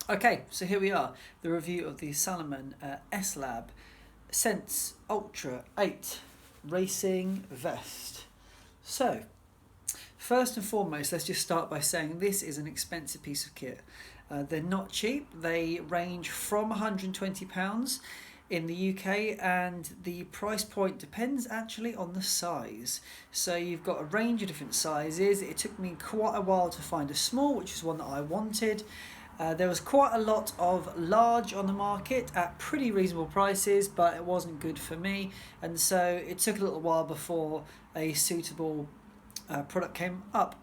Okay, so here we are, the review of the Salomon S-Lab Sense Ultra 8 Racing Vest. So, first and foremost, let's just start by saying this is an expensive piece of kit. They're not cheap. They range from £120 in the UK, and the price point depends actually on the size. So you've got a range of different sizes. It took me quite a while to find a small, which is one that I wanted. There was quite a lot of large on the market at pretty reasonable prices, but it wasn't good for me, and so it took a little while before a suitable product came up.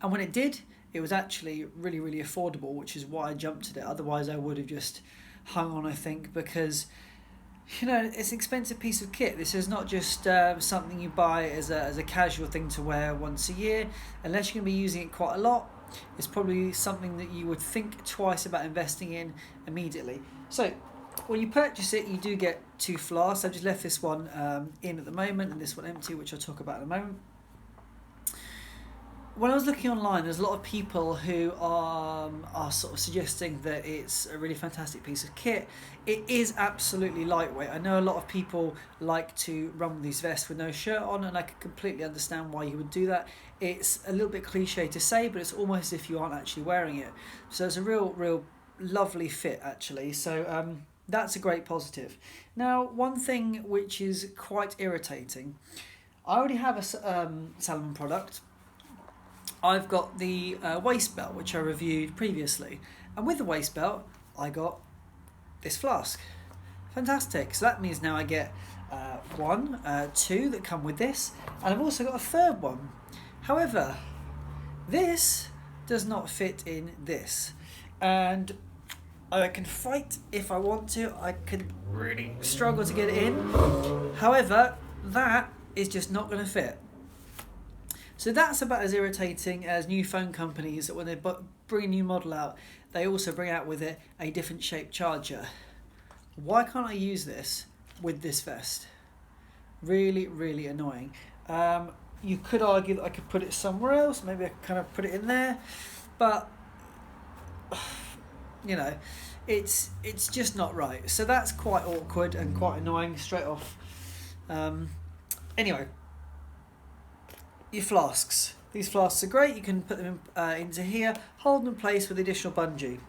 And when it did, it was actually really affordable, which is why I jumped at it. Otherwise I would have just hung on, I think, because it's an expensive piece of kit. This is not just something you buy as a casual thing to wear once a year. Unless you're going to be using it quite a lot, it's probably something that you would think twice about investing in immediately. So when you purchase it, you do get 2 flasks. I've just left this one in at the moment and this one empty, which I'll talk about in a moment. When I was looking online, there's a lot of people who are sort of suggesting that it's a really fantastic piece of kit. It is absolutely lightweight. I know a lot of people like to run with these vests with no shirt on, and I can completely understand why you would do that. It's a little bit cliche to say, but it's almost as if you aren't actually wearing it. So it's a real lovely fit, actually. So that's a great positive. Now, one thing which is quite irritating, I already have a Salomon product. I've got the waist belt, which I reviewed previously, and with the waist belt I got this flask. Fantastic. So that means now I get 2 that come with this, and I've also got a third one. However, this does not fit in this, and I can fight if I want to. I could really struggle to get it in. However, that is just not going to fit. So that's about as irritating as new phone companies that when they bring a new model out, they also bring out with it a different shaped charger. Why can't I use this with this vest? Really annoying. You could argue that I could put it somewhere else. Maybe I could kind of put it in there, but it's just not right. So that's quite awkward and quite annoying straight off. Anyway. Your flasks. These flasks are great. You can put them into here, hold them in place with additional bungee.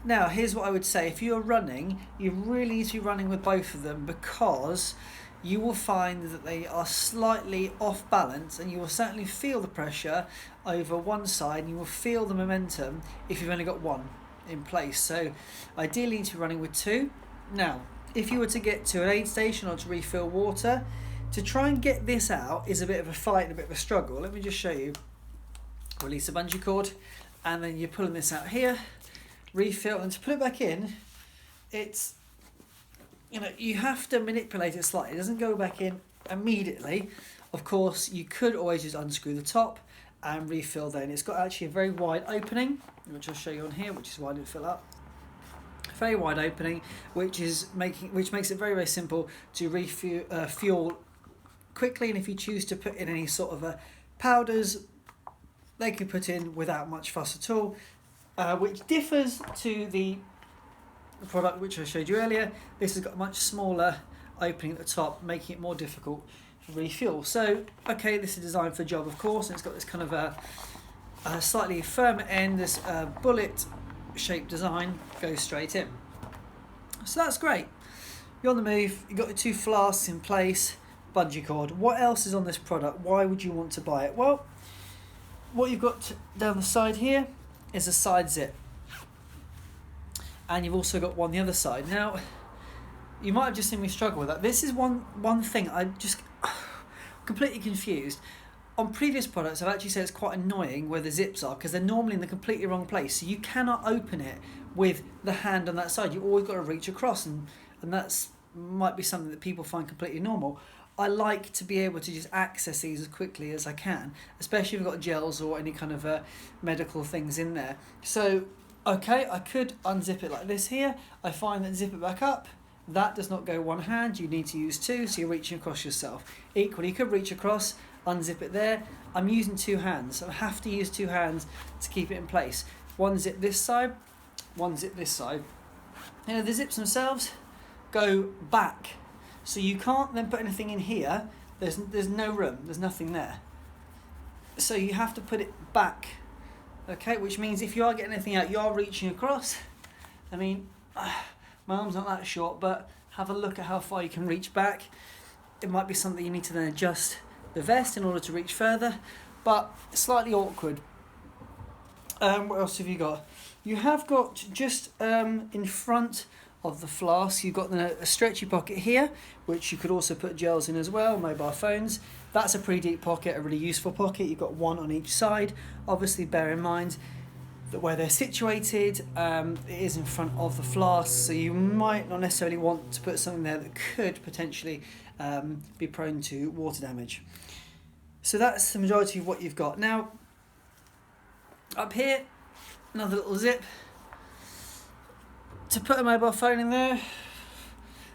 Now, here's what I would say. If you're running, you really need to be running with both of them, because you will find that they are slightly off balance, and you will certainly feel the pressure over one side, and you will feel the momentum if you've only got one in place. So ideally you need to be running with 2. Now, if you were to get to an aid station or to refill water, to try and get this out is a bit of a fight and a bit of a struggle. Let me just show you. Release the bungee cord, and then you're pulling this out here, refill, and to put it back in, it's, you have to manipulate it slightly. It doesn't go back in immediately. Of course, you could always just unscrew the top and refill then. It's got actually a very wide opening, which I'll show you on here, which is why I didn't fill up. Very wide opening, which makes it very simple to refuel quickly, and if you choose to put in any sort of powders, they can put in without much fuss at all, which differs to the product which I showed you earlier. This has got a much smaller opening at the top, making it more difficult to refuel. So okay, this is designed for the job, of course, and it's got this kind of a slightly firmer end. This bullet shaped design goes straight in, so that's great. You're on the move, you've got the 2 flasks in place, bungee cord. What else is on this product? Why would you want to buy it? Well, what you've got down the side here is a side zip, and you've also got one on the other side. Now, you might have just seen me struggle with that. This is one thing I'm just completely confused. On previous products, I've actually said it's quite annoying where the zips are, because they're normally in the completely wrong place. So you cannot open it with the hand on that side. You've always got to reach across, and that's might be something that people find completely normal. I like to be able to just access these as quickly as I can, especially if I've got gels or any kind of medical things in there. So, okay, I could unzip it like this here. I find that zip it back up, that does not go one hand, you need to use 2, so you're reaching across yourself. Equally, you could reach across, unzip it there. I'm using 2 hands, so I have to use 2 hands to keep it in place. one zip this side, one zip this side. You know, the zips themselves go back, so you can't then put anything in here. There's no room, there's nothing there. So you have to put it back, okay? Which means if you are getting anything out, you are reaching across. I mean, my arm's not that short, but have a look at how far you can reach back. It might be something you need to then adjust the vest in order to reach further, but slightly awkward. What else have you got? You have got just in front of the flask, you've got a stretchy pocket here, which you could also put gels in as well, mobile phones. That's a pretty deep pocket, a really useful pocket. You've got one on each side. Obviously bear in mind that where they're situated, it is in front of the flask, so you might not necessarily want to put something there that could potentially be prone to water damage. So that's the majority of what you've got. Now, up here, another little zip. To put a mobile phone in there,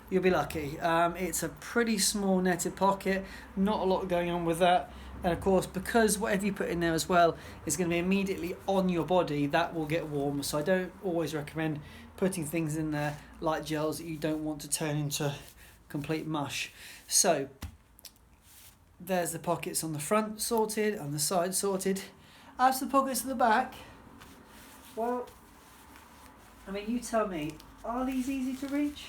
you'll be lucky. It's a pretty small netted pocket, not a lot going on with that. And of course, because whatever you put in there as well is going to be immediately on your body, that will get warm. So I don't always recommend putting things in there like gels that you don't want to turn into complete mush. So there's the pockets on the front sorted and the side sorted. As to the pockets at the back, well, I mean, you tell me, are these easy to reach?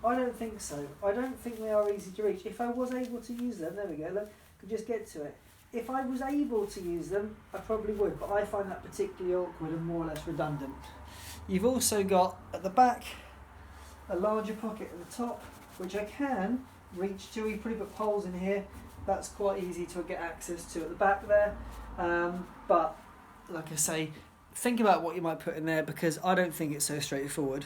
I don't think so. I don't think they are easy to reach. If I was able to use them, there we go, look, could just get to it. If I was able to use them, I probably would, but I find that particularly awkward and more or less redundant. You've also got, at the back, a larger pocket at the top, which I can reach to. You probably put poles in here. That's quite easy to get access to at the back there. But, like I say, think about what you might put in there, because I don't think it's so straightforward.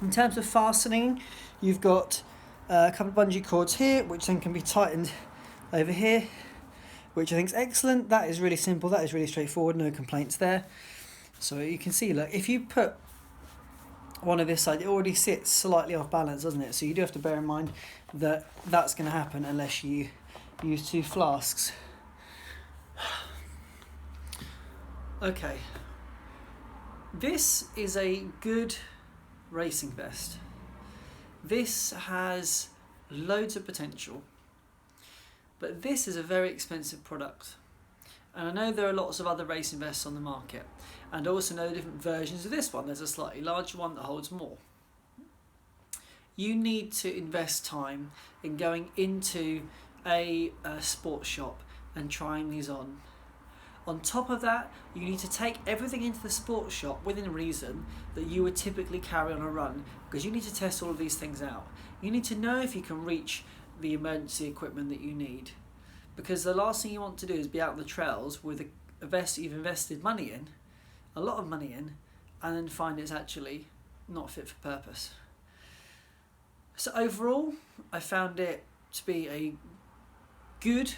In terms of fastening, you've got a couple of bungee cords here, which then can be tightened over here, which I think is excellent. That is really simple, that is really straightforward, no complaints there. So you can see, look, if you put one of this side, it already sits slightly off balance, doesn't it? So you do have to bear in mind that that's going to happen unless you use two flasks. Okay, this is a good racing vest. This has loads of potential, but this is a very expensive product. And I know there are lots of other racing vests on the market, and I also know different versions of this one. There's a slightly larger one that holds more. You need to invest time in going into a sports shop and trying these on. On top of that, you need to take everything into the sports shop within reason that you would typically carry on a run, because you need to test all of these things out. You need to know if you can reach the emergency equipment that you need, because the last thing you want to do is be out on the trails with a vest you've invested money in, a lot of money in, and then find it's actually not fit for purpose. So overall, I found it to be a good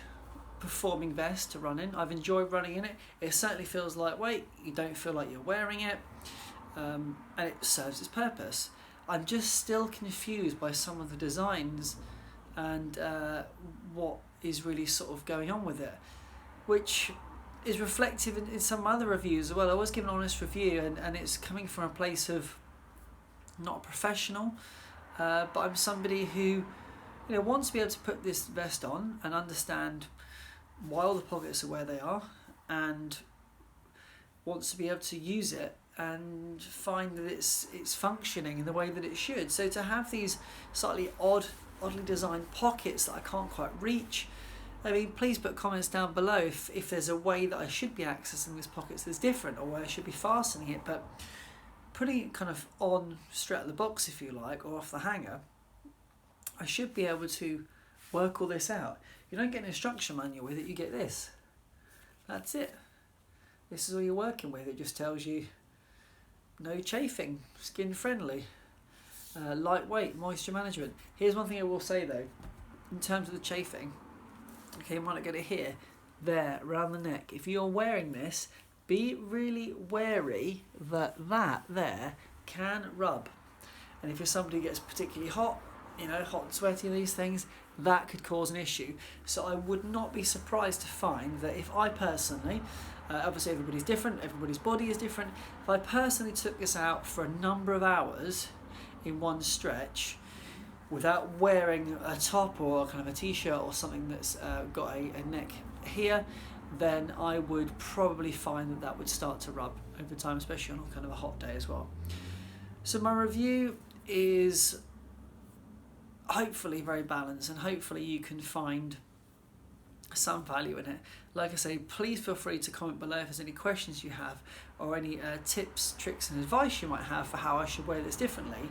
performing vest to run in. I've enjoyed running in it. It certainly feels lightweight. You don't feel like you're wearing it, and it serves its purpose. I'm just still confused by some of the designs and what is really sort of going on with it, which is reflective in some other reviews as well. I was given an honest review, and it's coming from a place of not a professional, but I'm somebody who wants to be able to put this vest on and understand why all the pockets are where they are, and wants to be able to use it and find that it's functioning in the way that it should. So to have these slightly oddly designed pockets that I can't quite reach, I mean, please put comments down below if there's a way that I should be accessing these pockets that's different, or where I should be fastening it. But putting it kind of on straight out of the box, if you like, or off the hanger, I should be able to work all this out. You don't get an instruction manual with it, you get this. That's it. This is all you're working with. It just tells you no chafing, skin-friendly, lightweight, moisture management. Here's one thing I will say though, in terms of the chafing. Okay, you might not get it here, there, around the neck. If you're wearing this, be really wary that there can rub. And if you're somebody who gets particularly hot, hot and sweaty and these things, that could cause an issue. So I would not be surprised to find that if I personally, obviously everybody's different, everybody's body is different, if I personally took this out for a number of hours in one stretch without wearing a top or kind of a t-shirt or something that's got a neck here, then I would probably find that that would start to rub over time, especially on kind of a hot day as well. So my review is hopefully very balanced, and hopefully you can find some value in it. Like I say, please feel free to comment below if there's any questions you have or any tips, tricks and advice you might have for how I should wear this differently.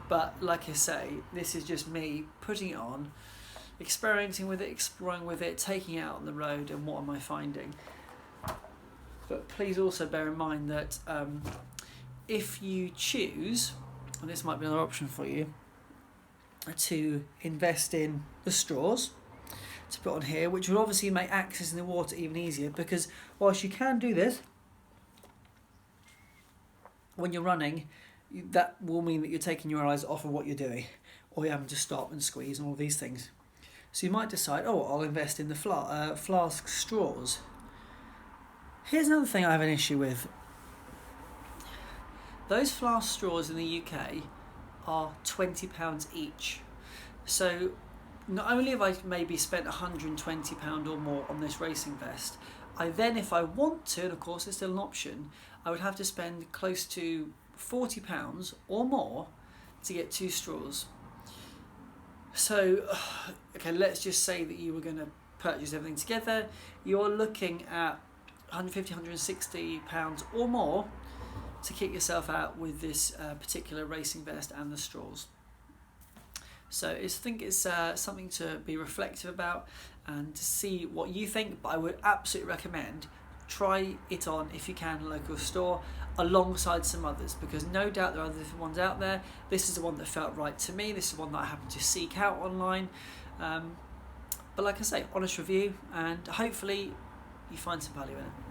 But like I say, this is just me putting it on, experimenting with it, exploring with it, taking it out on the road, and what am I finding. But please also bear in mind that if you choose, and this might be another option for you, to invest in the straws to put on here, which will obviously make accessing the water even easier, because whilst you can do this when you're running, that will mean that you're taking your eyes off of what you're doing, or you're having to stop and squeeze and all these things. So you might decide, oh, I'll invest in the flask straws. Here's another thing I have an issue with. Those flask straws in the UK are £20 each. So not only have I maybe spent £120 or more on this racing vest, I then, if I want to, and of course it's still an option, I would have to spend close to £40 or more to get 2 straws. So, okay, let's just say that you were going to purchase everything together. You're looking at £150, £160 or more to kick yourself out with this particular racing vest and the straws. So I think it's something to be reflective about and to see what you think, but I would absolutely recommend try it on if you can in a local store alongside some others, because no doubt there are other different ones out there. This is the one that felt right to me. This is the one that I happened to seek out online. But like I say, honest review, and hopefully you find some value in it.